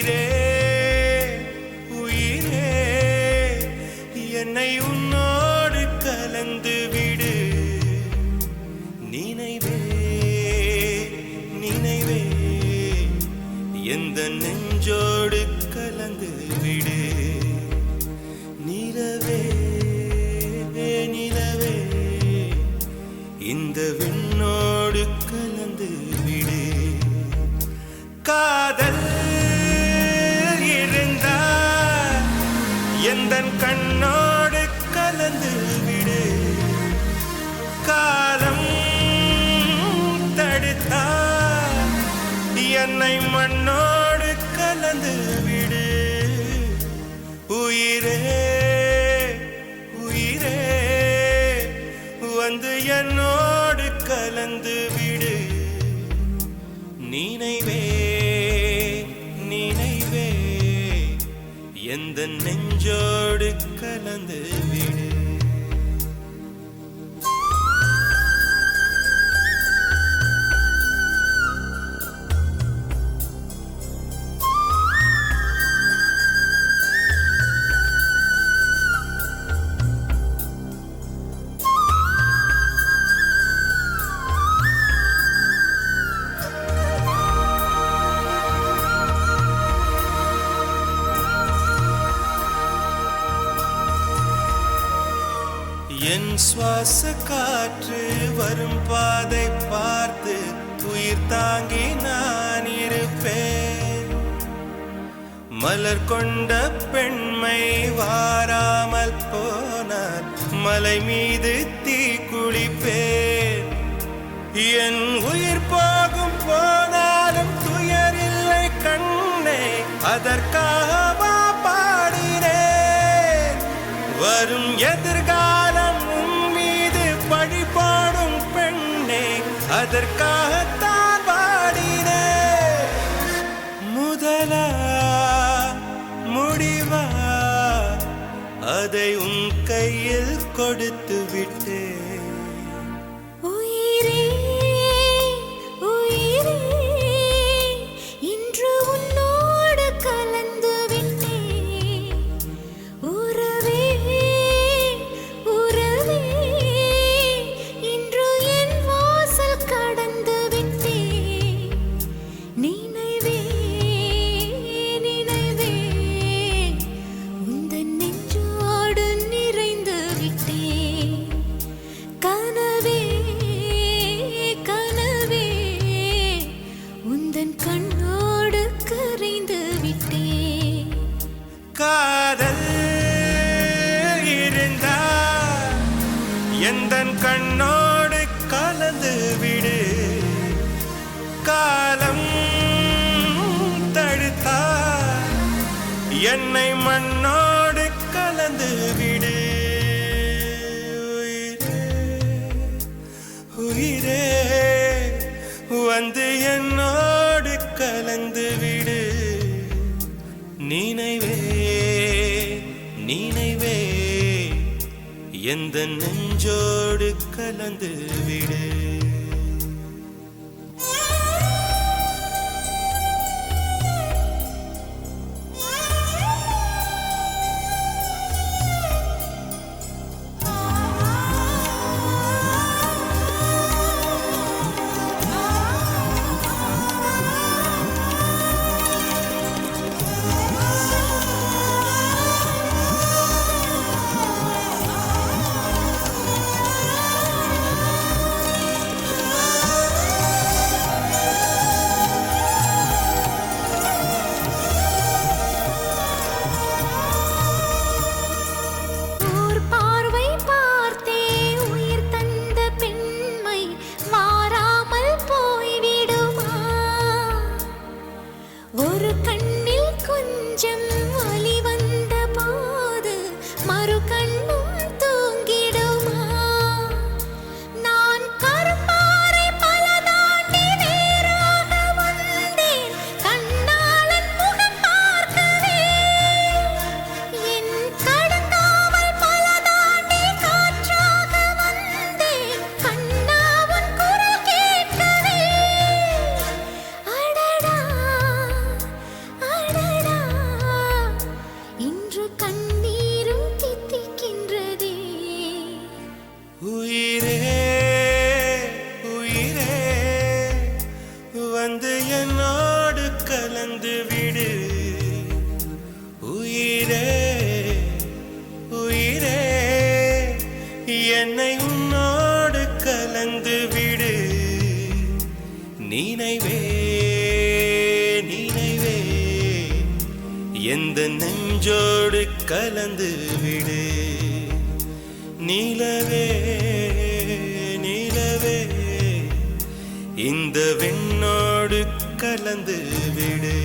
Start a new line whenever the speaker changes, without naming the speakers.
உயிரே உயிரே என்னை உன்னோடு கலந்து விடு. நினைவே நினைவே எந்த நெஞ்சோடு கலந்து விடு. நிலவே நிலவே இந்த விண்ணோடு கலந்து விடு. காதல் இருந்தால் எந்தன் கண்ணோடு கலந்து விடு. காலம் தடுத்தால் என்னை மண்ணோடு கலந்து விடு. உயிரே உயிரே வந்து என்னோடு கலந்து விடு. நினைவே நினைவே எந்த நெஞ்சோடு கலந்து விடு. என் சுவாச காற்று வரும் பாதை பார்த்து உயிர் தாங்கி நான் இருப்பேன். மலர் கொண்ட பெண்மை வாராமல் போனார் மலை மீது தீ குளிப்பேன். என் உயிர் போகும் போனாலும் துயரில்லை கண்ணே, அதற்காக பாடினேன். வரும் எதிர்காலம் உன் மீது பழி போடும் பெண்ணே, அதற்காகத்தான் பாடினேன். முதலா முடிவா அதை உன் கையில் கொடுத்து விட்டேன். காதல் இருந்தால் எந்தன் கண்ணோடு கலந்து விடு. காலம் தடுத்தால் என்னை மண்ணோடு கலந்து விடு. உயிரே வந்து என்னோடு கலந்து விடு. நினைவே நினைவே எந்த நெஞ்சோடு கலந்து விடு. எந்த நெஞ்சோடு கலந்து விடு. நிலவே நிலவே இந்த விண்ணோடு கலந்து விடு.